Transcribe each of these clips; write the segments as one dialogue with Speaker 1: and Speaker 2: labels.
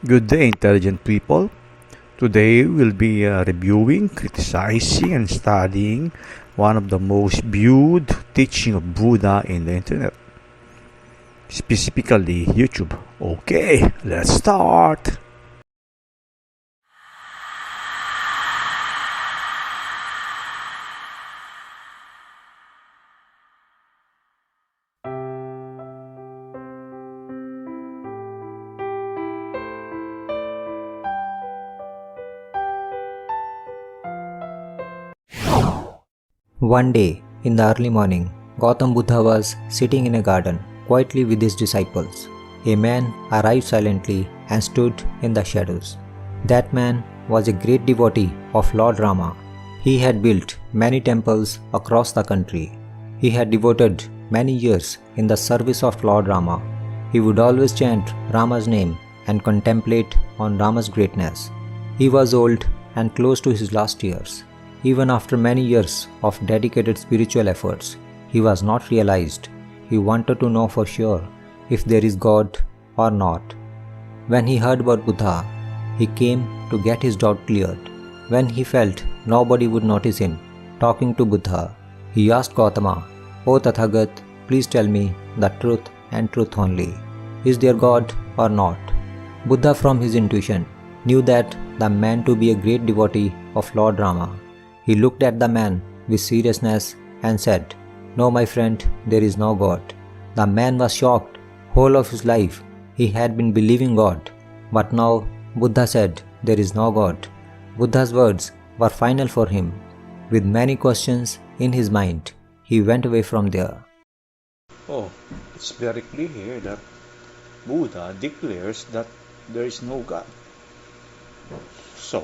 Speaker 1: Good day, intelligent people. Today we'll be reviewing, criticizing, and studying one of the most viewed teaching of Buddha in the internet, specifically YouTube. Okay, let's start.
Speaker 2: One day, in the early morning, Gautam Buddha was sitting in a garden quietly with his disciples. A man arrived silently and stood in the shadows. That man was a great devotee of Lord Rama. He had built many temples across the country. He had devoted many years in the service of Lord Rama. He would always chant Rama's name and contemplate on Rama's greatness. He was old and close to his last years. Even after many years of dedicated spiritual efforts, he was not realized. He wanted to know for sure if there is God or not. When he heard about Buddha, he came to get his doubt cleared. When he felt nobody would notice him talking to Buddha, he asked Gautama, "O Tathagat, please tell me the truth and truth only. Is there God or not?" Buddha, from his intuition, knew that the man to be a great devotee of Lord Rama. He looked at the man with seriousness and said, "No, my friend, there is no God." The man was shocked. Whole of his life he had been believing God, but now Buddha said, "There is no God." Buddha's words were final for him. With many questions in his mind, he went away from there.
Speaker 1: Oh, it's very clear that Buddha declares that there is no God. So,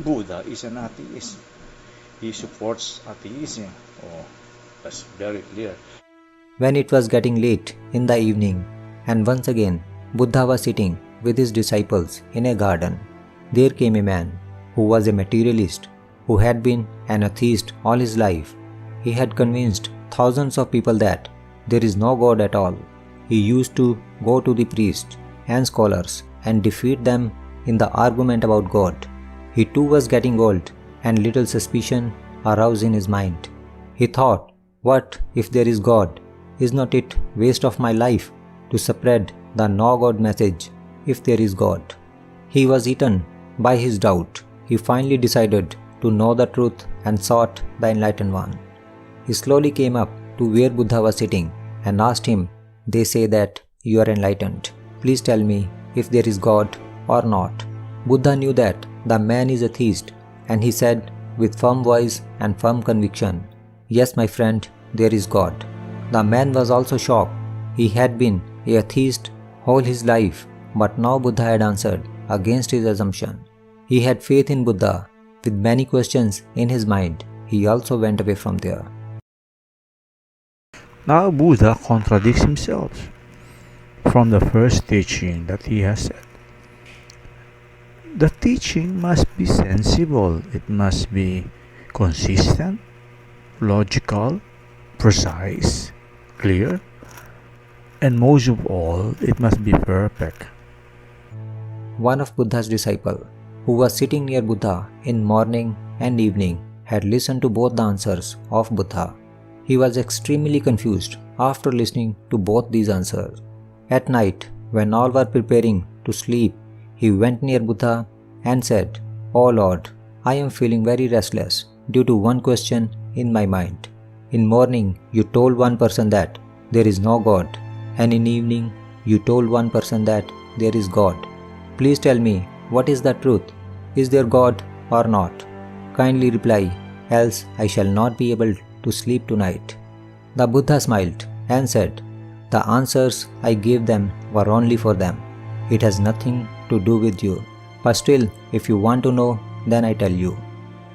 Speaker 1: Buddha is an atheist. He supports atheism. Oh, that's very clear.
Speaker 2: When it was getting late in the evening, and once again Buddha was sitting with his disciples in a garden, there came a man who was a materialist, who had been an atheist all his life. He had convinced thousands of people that there is no God at all. He used to go to the priests and scholars and defeat them in the argument about God. He too was getting old, and little suspicion arose in his mind. He thought, what if there is God? Is not it waste of my life to spread the no God message if there is God? He was eaten by his doubt. He finally decided to know the truth and sought the enlightened one. He slowly came up to where Buddha was sitting and asked him, "They say that you are enlightened. Please tell me if there is God or not." Buddha knew that the man is atheist, and he said with firm voice and firm conviction, "Yes, my friend, there is God." The man was also shocked. He had been an atheist all his life, but now Buddha had answered against his assumption. He had faith in Buddha. With many questions in his mind, he also went away from there.
Speaker 1: Now Buddha contradicts himself from the first teaching that he has said. The teaching must be sensible, it must be consistent, logical, precise, clear, and most of all, it must be perfect.
Speaker 2: One of Buddha's disciples, who was sitting near Buddha in morning and evening, had listened to both the answers of Buddha. He was extremely confused after listening to both these answers. At night, when all were preparing to sleep, he went near Buddha and said, "O Lord, I am feeling very restless due to one question in my mind. In morning, you told one person that there is no God, and in evening, you told one person that there is God. Please tell me, what is the truth? Is there God or not? Kindly reply, else I shall not be able to sleep tonight." The Buddha smiled and said, "The answers I gave them were only for them. It has nothing to do with you. But still, if you want to know, then I tell you."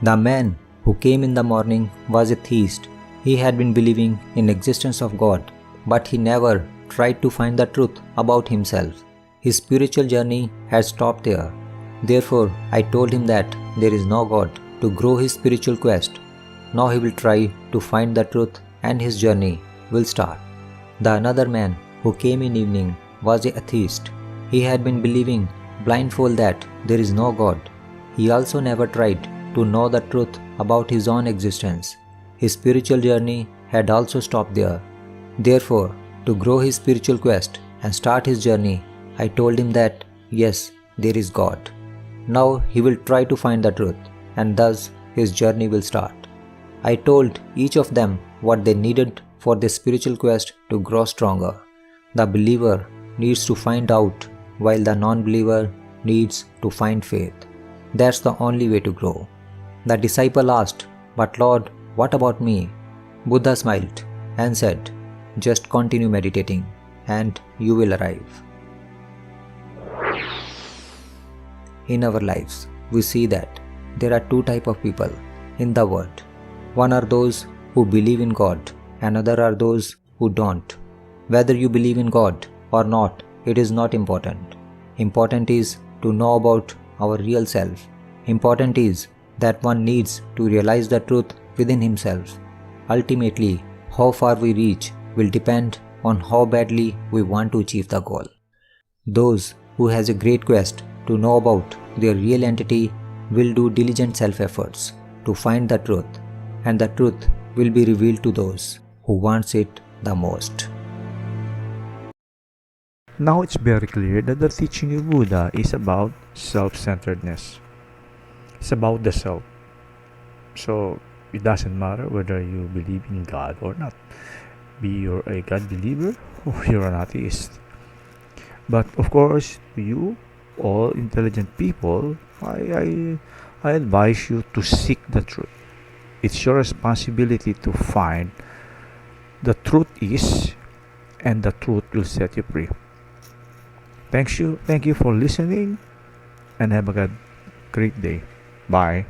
Speaker 2: The man who came in the morning was a theist. He had been believing in existence of God, but he never tried to find the truth about himself. His spiritual journey had stopped there. Therefore, I told him that there is no God to grow his spiritual quest. Now he will try to find the truth and his journey will start. The another man who came in evening was a atheist. He had been believing blindfold that there is no God. He also never tried to know the truth about his own existence. His spiritual journey had also stopped there. Therefore, to grow his spiritual quest and start his journey, I told him that yes, there is God. Now he will try to find the truth, and thus his journey will start. I told each of them what they needed for their spiritual quest to grow stronger. The believer needs to find out, while the non-believer needs to find faith. That's the only way to grow. The disciple asked, "But Lord, what about me?" Buddha smiled and said, "Just continue meditating and you will arrive." In our lives, we see that there are two types of people in the world. One are those who believe in God, and other are those who don't. Whether you believe in God or not, it is not important. Important is to know about our real self. Important is that one needs to realize the truth within himself. Ultimately, how far we reach will depend on how badly we want to achieve the goal. Those who has a great quest to know about their real entity will do diligent self-efforts to find the truth, and the truth will be revealed to those who wants it the most.
Speaker 1: Now it's very clear that the teaching of Buddha is about self-centeredness. It's about the self. So it doesn't matter whether you believe in God or not. Be you a God believer or you're an atheist. But of course, you all intelligent people, I advise you to seek the truth. It's your responsibility to find the truth is, and the truth will set you free. Thank you for listening, and have a great day. Bye.